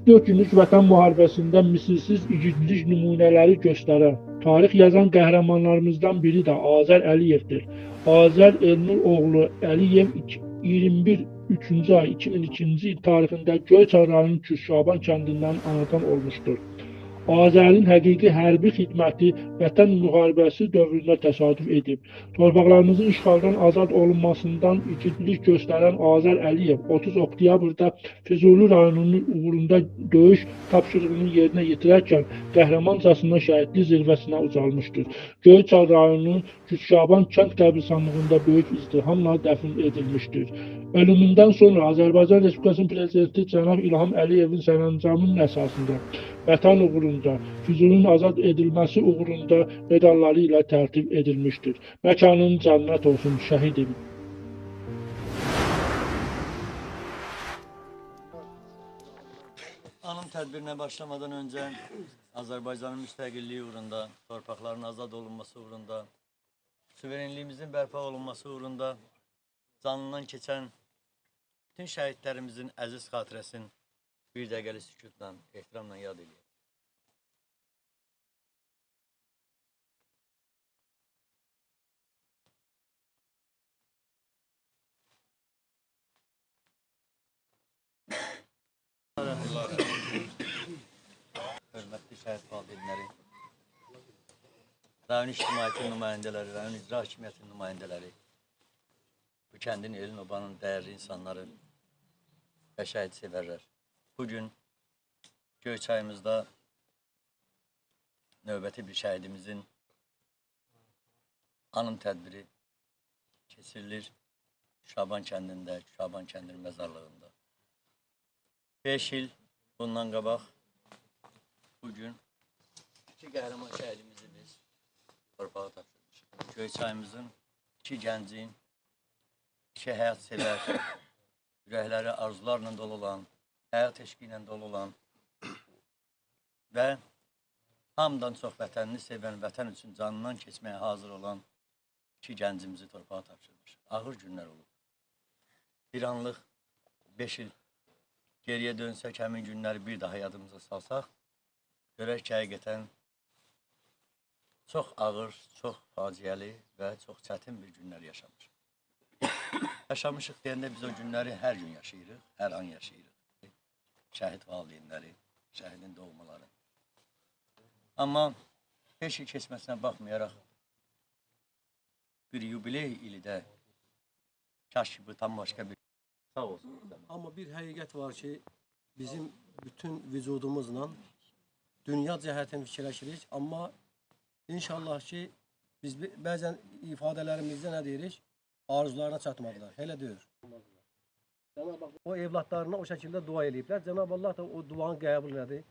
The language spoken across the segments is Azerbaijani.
44 günlük Vətən müharibəsində misilsiz igidlik nümunələri göstərən, tarix yazan qəhrəmanlarımızdan biri də Azər Əliyevdir. Azər Elnur oğlu Əliyev 21-3-cü ay 2002-ci il tarixində Göyçay rayonu Kürşaban kəndindən anadan olmuşdur. Azərin həqiqi hərbi xidməti Vətən müharibəsi dövründə təsadüf edib. Torpaqlarımızın işğaldan azad olunmasından igidlik göstərən Azər Əliyev 30 oktyabrda Füzuli rayonunun uğrunda döyüş tapşırığını yerinə yetirərkən qəhrəmancasına şəhidlik zirvəsinə ucalmışdır. Göyçay rayonunun Kürşaban kənd qəbirstanlığında böyük izdihamla dəfn edilmişdir. Ölümündən sonra Azərbaycan Respublikasının Prezidenti Cənab İlham Əliyevin sərəncamının əsasında Vətən uğrunda, Füzulinin azad edilməsi uğrunda medalları ilə tərtib edilmişdir. Məkanın cənnət olsun, şəhidim. Anım tədbirinə başlamadan öncə Azərbaycanın müstəqilliyi uğrunda, torpaqların azad olunması uğrunda, suverenliyimizin bərpa olunması uğrunda canından keçən bütün şəhidlərimizin əziz xatirəsini bir dəqiqəli sükutla, ehtiramla yad edək. Hörmətli şəhid valideynləri, rayon ictimaiyyətin nümayəndələri, rayon icra hakimiyyətinin nümayəndələri, bu kəndin, elin, obanın dəyərli insanları və şəhid sevərlər. Bugün Göyçayımızda növbəti bir şəhidimizin anım tədbiri keçirilir Şaban kəndində, Şaban kəndinin məzarlığında. 5 il bundan qabaq bugün iki qəhrəman şəhidimizi biz torpağa tapşırmışıq. Göyçayımızın iki gəncin, iki həyat sevər, ürəkləri arzularla dolu olan, həyat eşqi ilə dolu olan və hamıdan çox vətənini sevən, vətən üçün canından keçməyə hazır olan iki gəncimizi torpağa tapşırmış. Ağır günlər olub. Bir anlıq 5 il geriyə dönsək, həmin günləri bir daha yadımıza salsaq, görək ki, həqiqətən çox ağır, çox faciəli və çox çətin bir günlər yaşamışıq. Yaşamışıq deyəndə biz o günləri hər gün yaşayırıq, hər an yaşayırıq. Şəhid valideynləri, şəhidin doğmaları. Amma 5 il keçməsinə baxmayaraq bir yubiley ili də kaş ki bu tam başqa bir sağ olsun. Amma bir həqiqət var ki, bizim bütün vücudumuzla dünya cəhətən fikirləşirik. Amma inşallah ki, biz bəzən ifadələrimizdə nə deyirik? Arzularına çatmadılar. Elə deyir. O evlatlarına o şəkildə dua eləyiblər. Cenab-ı Allah da o duanı qəbul elədi.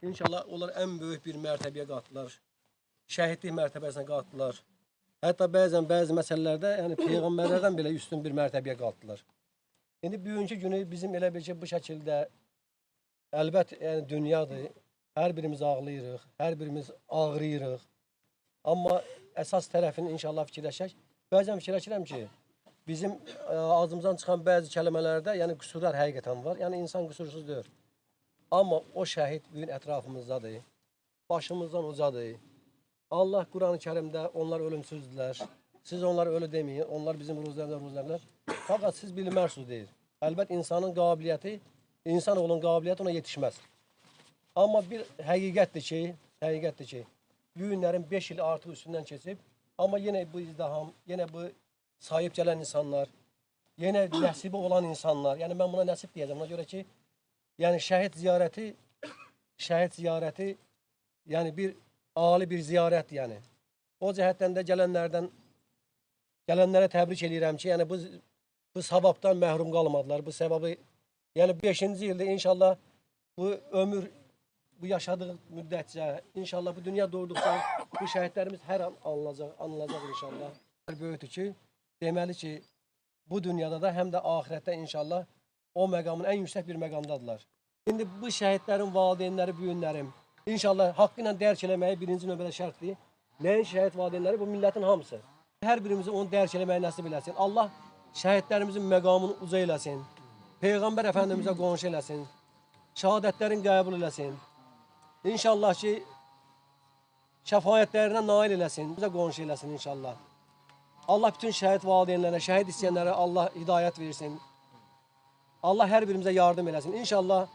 İnşallah onlar ən böyük bir mərtəbəyə qalxdılar. Şəhidlik mərtəbəsinə qalxdılar. Hətta bəzən bəzi məsələlərdə yəni peyğəmbərlərdən belə üstün bir mərtəbəyə qalxdılar. İndi bugünkü günü bizim elə bir ki, bu şəkildə əlbət yəni dünyadır. Hər birimiz ağlayırıq, hər birimiz ağrıyırıq. Amma əsas tərəfini inşallah fikirləşək. Bəzən fikirləşirəm ki, bizim ağzımızdan çıxan bəzi kəlmələrdə yəni qüsurlar həqiqətən var. Yəni insan qüsursuz deyil. Amma o şəhid bugün ətrafımızdadır. Başımızdan ucadır. Allah Quran-ı Kərimdə onlar ölümsüzdürlər. Siz onları ölü deməyin. Onlar bizim ruhlarında. Fakat siz bilmərsiniz deyir. Əlbət insanın qabiliyyəti, insanoğlunun qabiliyyəti ona yetişməz. Amma bir həqiqətdir ki, bu günlərin 5 il artıq üstündən keçib. Amma yenə bu izdiham, yenə bu sahib gələn insanlar, yenə nəsibi olan insanlar, yəni mən buna nəsib deyəcəm, ona görə ki, yəni şəhid ziyarəti, yəni bir ali bir ziyarət, yəni. O cəhətdən də gələnlərə təbrik edirəm ki, yəni bu savabdan məhrum qalmadılar, bu səvabı, yəni 5-ci ildə inşallah bu ömür, bu yaşadığı müddətcə, inşallah bu dünya doğduqda bu şəhidlərimiz hər an anılacaq inşallah. Böyükdür ki, deməli ki, bu dünyada da həm də ahirətdə inşallah o məqamın ən yüksək bir məqamdadılar. İndi bu şəhidlərin valideynləri, bu günlərim inşallah haqqı ilə dərk eləməyi birinci növbədə şərtdir. Nəyin şəhid valideynləri? Bu millətin hamısı. Hər birimizi onu dərk eləməyi nəsib eləsin. Allah şəhidlərimizin məqamını uca eləsin. Peyğəmbər Əfəndimizə qonşu eləsin. şəhadətlərin qəbul eləsin. İnşallah ki, şəfayətlərinə nail eləsin, bizə qonşu eləsin inşallah. Allah bütün şəhid valideynlərə, şəhid istəyənlərə Allah hidayət versin. Allah hər birimizə yardım eləsin. İnşallah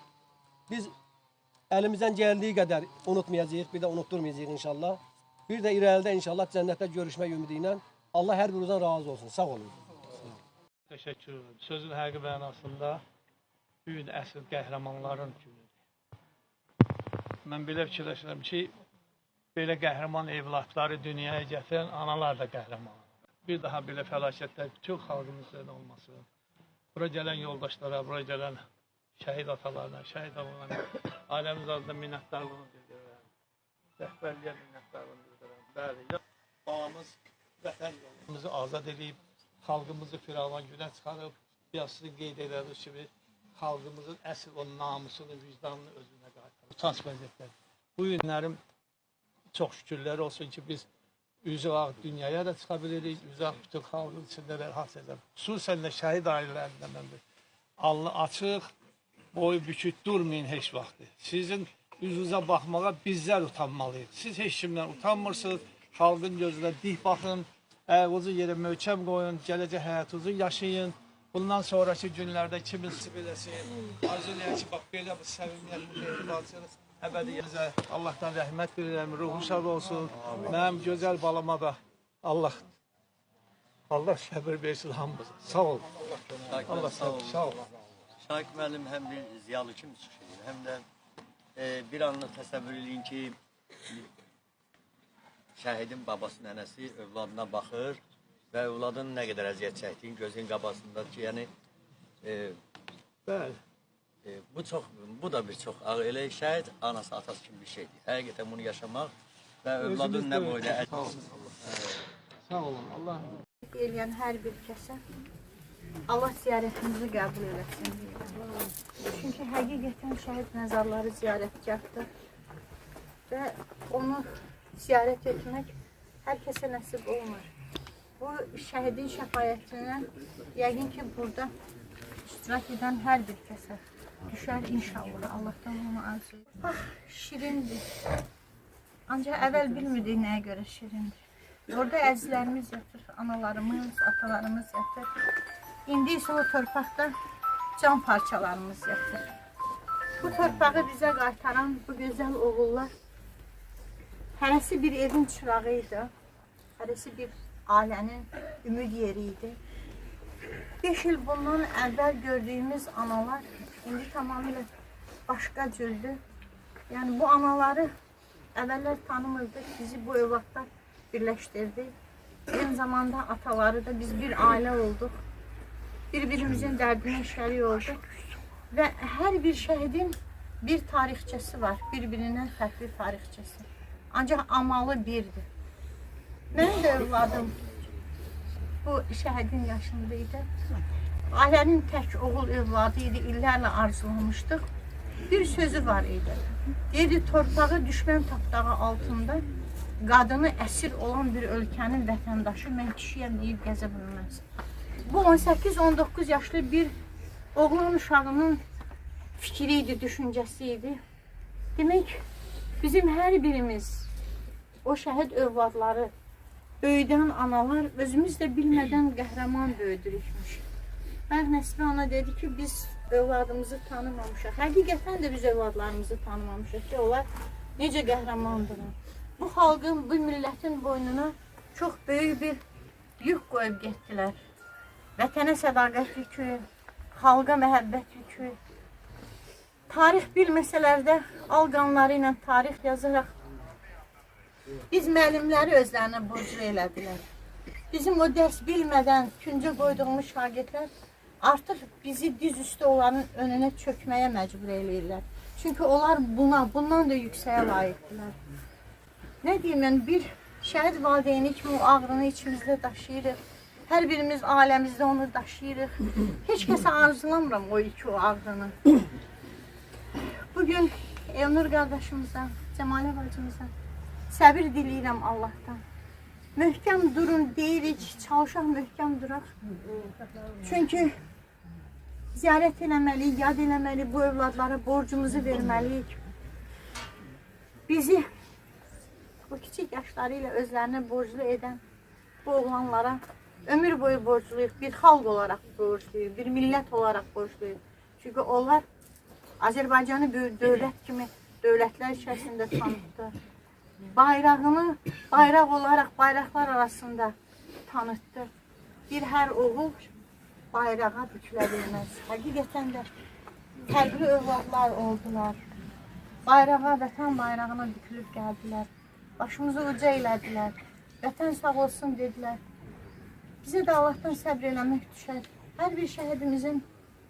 biz əlimizdən gəldiyi qədər unutmayacağıq, bir də unutturmayacağıq inşallah. Bir də irəlidə inşallah cənnətdə görüşmək ümidi ilə Allah hər birimizdən razı olsun. Sağ olun. Təşəkkür ederim. Sözün həqiqi mənasında bu gün əsl qəhrəmanların günüdür. Mən belə fikirləşirəm ki, belə qəhrəman evlatları dünyaya gətirən analar da qəhrəman. Bir daha belə fəlakətlər bütün xalqımızın olmasın. Bura gələn yoldaşlara, bura gələn şəhid atalarına, şəhid analarına ailəmiz adına minnətdarlığını bildirirəm. Rəhbərliyə minnətdarlığını bildirirəm. Bəli, babamız vətən yolumuzu azad edib, xalqımızı firavan günə çıxarıb, biraz sizin qeyd edədiniz kimi, xalqımızın əsl o namusunu, vicdanını özünə qaytarıb. Utanç vəziyyətlər. Bu günlərim çox şükürlər olsun ki, biz üzü ağ dünyaya da çıxa bilirik, üzü ağ bütün xalqın içində də rahat edəm. Xüsusən də şəhid ailələrində məndir. Alnı açıq, boyu bükük durmayın heç vaxtı. Sizin üzünüzə baxmağa bizlər utanmalıyıq. Siz heç kimdən utanmırsınız, xalqın gözünə dik baxın, ayağınızı yerə möhkəm qoyun, gələcək həyatınızı yaşayın. Bundan sonraki günlərdə kimin sibiləsin, arzulayın ki, bax belə bu səvimiyyət, bu xeyirlatsınız. Əbədiyyəzə Allahdan rəhmət bilirəm, ruhu şad olsun. Mənim gözəl balama da Allah səbir versin hamımıza. Sağ olun. Allah sağ olun. Şahik müəllim həm bir ziyalı kimi çıxış edir, həm də bir anlıq təsəvvür edin ki, şəhidin babası, nənəsi övladına baxır və övladın nə qədər əziyyət çəkdiyin gözün qabasındadır ki, yəni Bəli. bu da bir çox ağır. Elə şəhid anası, atası kimi bir şeydir. Həqiqətən bunu yaşamaq və övladın nə boyda Sağ olun. Allah eləyən hər bir kəsə Allah ziyarətimizi qəbul eləsin. Çünki həqiqətən şəhid məzarları ziyarətgahdır və onu ziyarət etmək hər kəsə nəsib olmur. Bu şəhidin şəfayətindən yəqin ki, burada iştirak edən hər bir kəsə düşər inşallah. Allahdan onu arzulayır. Ah, şirindir. Ancaq əvvəl bilmirdik nəyə görə şirindir. Orada əzizlərimiz yatır, analarımız, atalarımız yatır. İndi isə o torpaqda can parçalarımız yatır. Bu torpağı bizə qaytaran bu gözəl oğullar hərəsi bir evin çırağı idi, hərəsi bir ailənin ümid yeri idi. 5 il bundan əvvəl gördüyümüz analar indi tamamilə başqa cürdür. Yəni bu anaları əvvəllər tanımırdıq, bizi bu evlatlar birləşdirdi. Eyni zamanda ataları da biz bir ailə olduq. Bir-birimizin dərdinə şərik olduq. Və hər bir şəhidin bir tarixçəsi var, bir-birindən fərqli tarixçəsi. Ancaq amalı birdir. Mənim də övladım bu şəhidin yaşındaydı. Ailənin tək oğul övladı idi, illərlə arzulamışdıq. Bir sözü var idi. Deyirdi, torpağı düşmən tapdağı altında qadını əsir olan bir ölkənin vətəndaşı mən kişiyəm deyib gəzə bilməz. Bu 18-19 yaşlı bir oğlan uşağının fikri idi, düşüncəsi idi. Demək, bizim hər birimiz o şəhid övladları, böyüdən analar özümüz də bilmədən qəhrəman böyüdürükmüş. Bəli, Nəsibə ana dedi ki, biz övladımızı tanımamışıq. Həqiqətən də biz övladlarımızı tanımamışıq ki, onlar necə qəhrəmandırlar. Bu xalqın, bu millətin boynuna çox böyük bir yük qoyub getdilər. Vətənə sədaqət yükü, xalqa məhəbbət yükü. Tarix bilməsələr də al qanları ilə tarix yazaraq biz müəllimləri özlərinə borclu elədilər. Bizim o dərs bilmədən küncə qoyduğumuz şagirdlər artıq bizi diz üstə onların önünə çökməyə məcbur eləyirlər. Çünki onlar bundan da yüksəyə layiqdilər. Nə deyim, mən bir şəhid valideyni kimi o ağrını içimizdə daşıyırıq. Hər birimiz ailəmizdə onu daşıyırıq. Heç kəsə arzulamıram o ağrını. Bugün Elnur qardaşımıza, Cəmalə bacımıza səbir diləyirəm Allahdan. Möhkəm durun deyirik, çalışaq möhkəm duraq. Çünki ziyarət eləməliyik, yad eləməliyik, bu övladlara borcumuzu verməliyik. Bizi bu kiçik yaşları ilə özlərini borclu edən bu oğlanlara ömür boyu borcluyuq, bir xalq olaraq borcluyuq, bir millət olaraq borcluyuq. Çünki onlar Azərbaycanı böyük dövlət kimi dövlətlər içərisində tanıtdı. Bayrağını bayraq olaraq bayraqlar arasında tanıtdı. Bir hər oğul bayrağa bükülə bilməz. Həqiqətən də fərqli övladlar oldular. Bayrağa, vətən bayrağına bükülüb gəldilər. Başımızı uca elədilər. Vətən sağ olsun dedilər. Bizə də Allahdan səbr eləmək düşər. Hər bir şəhidimizin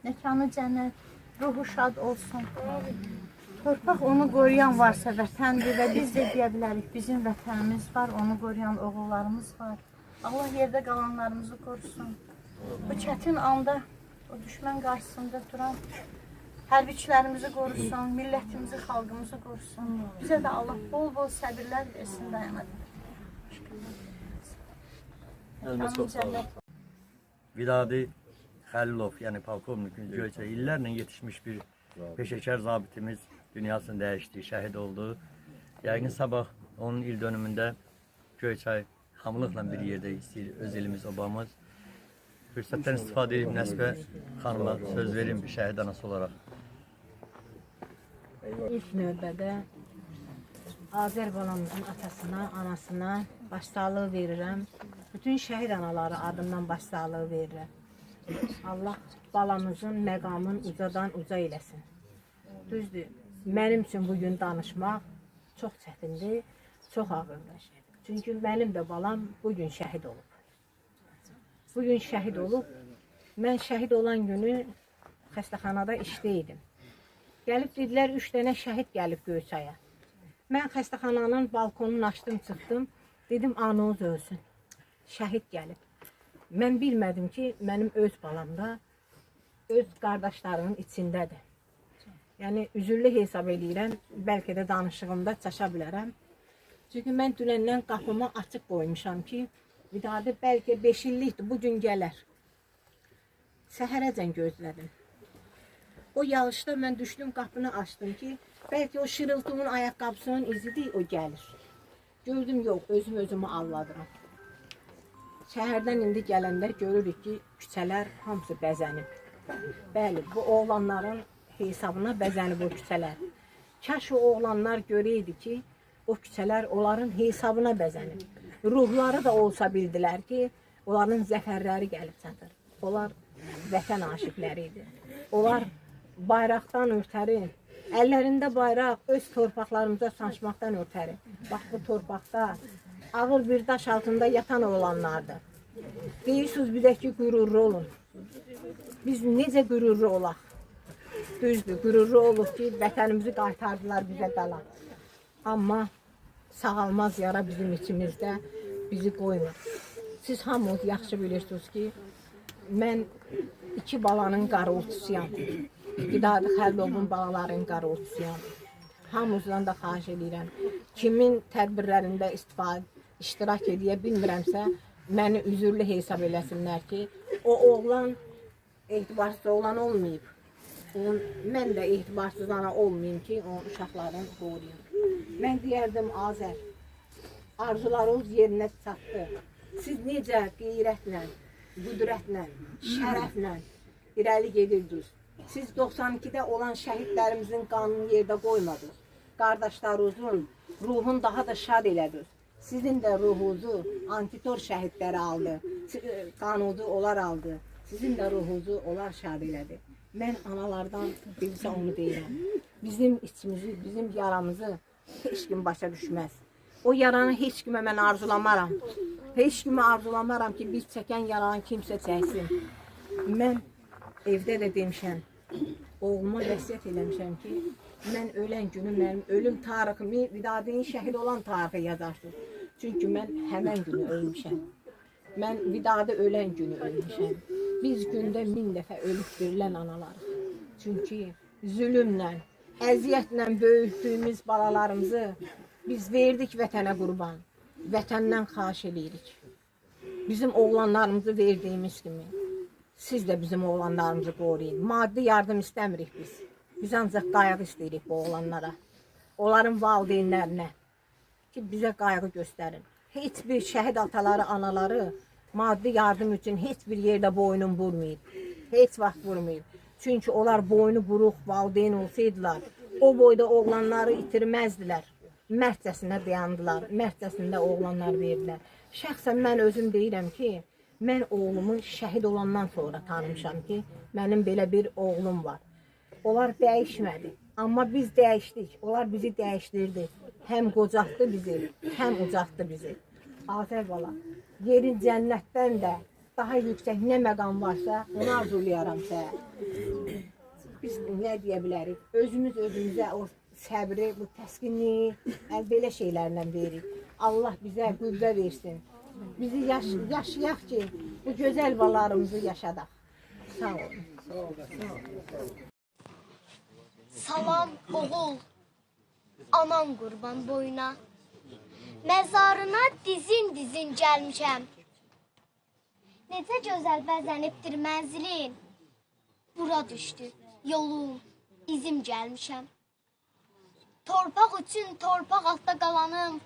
məkanı cənnət, ruhu şad olsun. Torpaq onu qoruyan varsa vətəndir və biz də deyə bilərik, bizim vətənimiz var, onu qoruyan oğullarımız var. Allah yerdə qalanlarımızı qorusun. Bu çətin anda o düşmən qarşısında duran hərbiçilərimizi qorusun, millətimizi, xalqımızı qorusun. Bizə də Allah bol-bol səbirlər versin, dayanadır. Çok sağ olun. Vidadi Xəlilov, yəni polkovnikin Göyçay illərlə yetişmiş bir peşəkar zabitimiz dünyasını dəyişdi, şəhid oldu. Yəqin sabah onun il dönümündə Göyçay hamılıqla bir yerdə istəyir öz elimiz, obamız. Fürsətdən istifadə edib Nəsbə xanıma söz verim bir şəhid anası olaraq. İlk növbədə Azər balamızın atasına, anasına başsağlığı verirəm. Bütün şəhid anaları adından başsağlığı verirəm. Allah balamızın məqamını ucadan uca eləsin. Düzdür, mənim üçün bugün danışmaq çox çətindir, çox ağırdır. Çünki mənim də balam bugün şəhid olub. Bugün şəhid olub. Mən şəhid olan günü xəstəxanada işdəydim. Gəlib dedilər, 3 dənə şəhid gəlib Göyçaya. Mən xəstəxananın balkonunu açdım, çıxdım. Dedim, anınız ölsün. Şəhid gəlib. Mən bilmədim ki, mənim öz balam da öz qardaşlarımın içindədir. Yəni, üzürlü hesab edirəm, bəlkə də danışığımda çaşa bilərəm. Çünki mən dünəndən qapımı açıq qoymuşam ki, Vidadi bəlkə 5 illikdir, bugün gələr. Səhərəcən gözlədim. O yağışda mən düşdüm, qapını açdım ki, bəlkə o şırıltımın ayaqqabısının izidir, o gəlir. Gördüm, yox, özümü avladıram. Şəhərdən indi gələndə görürük ki, küçələr hamısı bəzənib. Bəli, bu oğlanların hesabına bəzənib o küçələr. Kaş o oğlanlar görəydi ki, o küçələr onların hesabına bəzənib. Ruhları da olsa bildilər ki, onların zəfərləri gəlib çatır. Onlar vətən aşiqləri idi. Onlar bayraqdan ötəri, əllərində bayraq öz torpaqlarımıza sancmaqdan ötəri. Bax, bu torpaqda ağır bir daş altında yatan oğlanlardır. Deyirsiniz bir də ki, qürurlu olun. Biz necə qürurlu olaq? Düzdür, qürurlu olub ki, vətənimizi qaytardılar bizə qala. Amma sağalmaz yara bizim içimizdə bizi qoymur. Siz hamınız yaxşı bilirsiniz ki, mən 2 balanın qaroltusuyam. Vidadi Xəlilovun balaların qaroltusuyam. Hamınızdan da xahiş edirəm. Kimin tədbirlərində iştirak edə bilmirəmsə, məni üzürlü hesab eləsinlər ki, o oğlan etibarsız oğlan olmayıb. Mən də etibarsız ana olmayayım ki, o uşaqların qoruyum. Mən deyərdim, Azər, arzularınız yerinə çatdı. Siz necə qeyrətlə, qüdrətlə, şərəflə irəli gedirdiniz. Siz 92-də olan şəhidlərimizin qanını yerdə qoymadınız. Qardaşlarınızın ruhunu daha da şad elədiniz. Sizin də ruhunuzu antitor şəhidləri aldı. Qanunuzu onlar aldı. Sizin də ruhunuzu onlar şad elədi. Mən analardan bilsə onu deyirəm. Bizim içimizi, bizim yaramızı heç kim başa düşməz. O yaranı heç kimə mən arzulamaram. Heç kimə arzulamaram ki, biz çəkən yaranı kimsə çəksin. Mən evdə də demişəm, oğluma vəsiyyət eləmişəm ki, mən ölən günü mənim ölüm tariximi Vidadi'nin şəhid olan tarixi yazarsınız. Çünki mən həmən günü ölmüşəm. Mən Vidadi ölən günü ölmüşəm. Biz gündə 1000 dəfə ölüb verilən analarıq. Çünki zülümlə, əziyyətlə böyütdüyümüz balalarımızı biz verdik vətənə qurban. Vətəndən xahiş edirik. Bizim oğlanlarımızı verdiyimiz kimi Siz də bizim oğlanlarımızı qoruyun. Maddi yardım istəmirik biz. Biz ancaq qayğı istəyirik bu oğlanlara. Onların valideynlərinə ki, bizə qayğı göstərin. Heç bir şəhid ataları, anaları maddi yardım üçün heç bir yerdə boynun vurmayıb. Heç vaxt vurmayıb. Çünki onlar boynu buruq valideyn olsaydılar, o boyda oğlanları itirməzdilər. Mərtcəsinə dayandılar, mərtcəsində oğlanlar verdilər. Şəxsən mən özüm deyirəm ki, mən oğlumu şəhid olandan sonra tanımışam ki, mənim belə bir oğlum var. Onlar dəyişmədi, amma biz dəyişdik, onlar bizi dəyişdirdi. Həm qocaltdı bizi, həm ucaltdı bizi. Azər bala, yerin cənnətdən də daha yüksək nə məqam varsa, onu arzulayaram sənə. Biz nə deyə bilərik? Özümüz özümüzə o səbri, bu təskinliyi, belə şeylərlə veririk. Allah bizə qüvvə versin. Bizi yaşayaq ki, bu gözəl balalarımızı yaşadaq. Sağ olun. Salam oğul, anan qurban boyuna. Məzarına dizin gəlmişəm. Necə gözəl bəzənibdir mənzilin. Bura düşdü yolum, izim gəlmişəm. Torpaq üçün torpaq altda qalanım.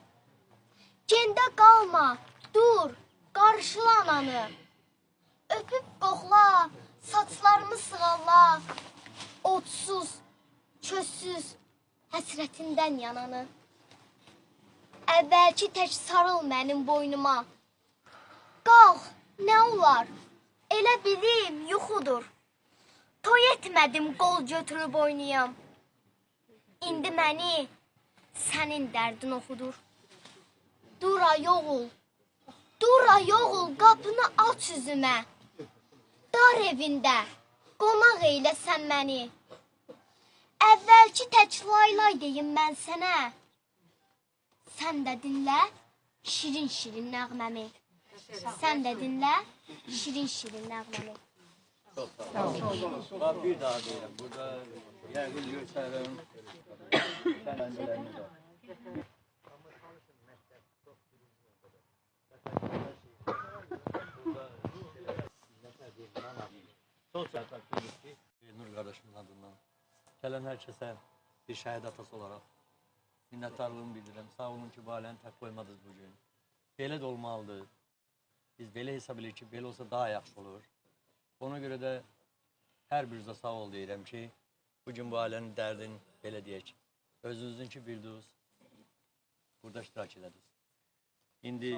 Gəndə qalma, dur, qarşıla ananı. Öpüb qoxla, saçlarımı sığalla. Otsuz, közsüz, həsrətindən yananı. Əvvəlki tək sarıl mənim boynuma. Qalx, nə olar? Elə bilim, yuxudur. Toy etmədim, qol götürüb oynayam. İndi məni sənin dərdin oxudur. Dur ay oğul, qapını aç üzümə. Dar evində, qonaq eylə sən məni. Əvvəlki tək laylay deyim mən sənə. Sən də dinlə şirin nəğməmi. Sən də dinlə şirin nəğməmi. Çok sağ olun. Bir daha deyirəm, burada yəqin göstərim. Fələndələrimiz var. Çok sağ olun. Nur qardaşımın adından. Gələn hər kəsə bir şəhid atası olaraq minnətdarlığımı bildirirəm. Sağ olun ki, bu ailəni tək qoymadınız bugün. Belə də olmalıdır. Biz belə hesab edirik ki, belə olsa daha yaxşı olur. Ona görə də hər birinizə sağ ol deyirəm ki, bugün bu ailənin dərdini belə deyək. Özünüzün ki, bildiniz, burada iştirak edədiniz. İndi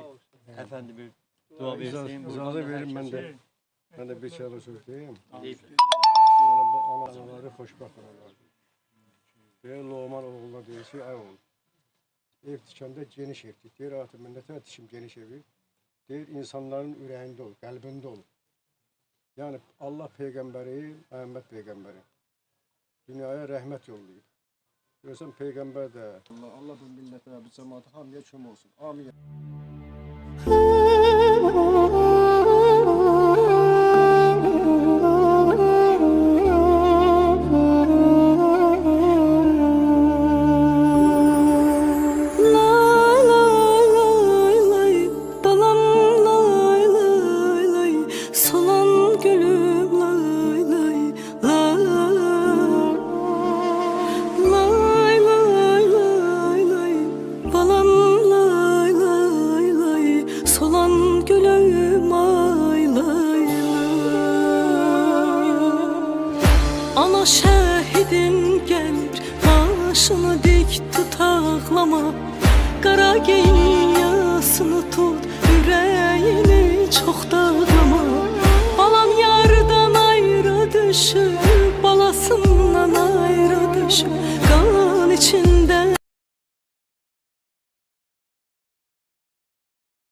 əfəndi bir dua versin. İcazə verin mən də bir şeyler söz deyim. Anaları xoşbəxt olarlar. Deyir, Loğman oğluna deyir ki, ay oğul, ev tikəndə geniş ev tik. Deyir, artıq mən nətənə tikim geniş evi? Deyir, insanların ürəyində ol, qəlbində ol. Yəni, Allah Peyğəmbəri, Məhəmməd Peyğəmbəri dünyaya rəhmət yollayıb. Görürsən, Peyğəmbər də Allah bu millətə, bu cəmaata hamıya kömək olsun. Amin. Ana şəhidin gəlir, başını dik tut ağlama. Qara giyin yasını tut, ürəyini çox dağlama. Balam yardan ayrı düşüb, balasından ayrı düşüb.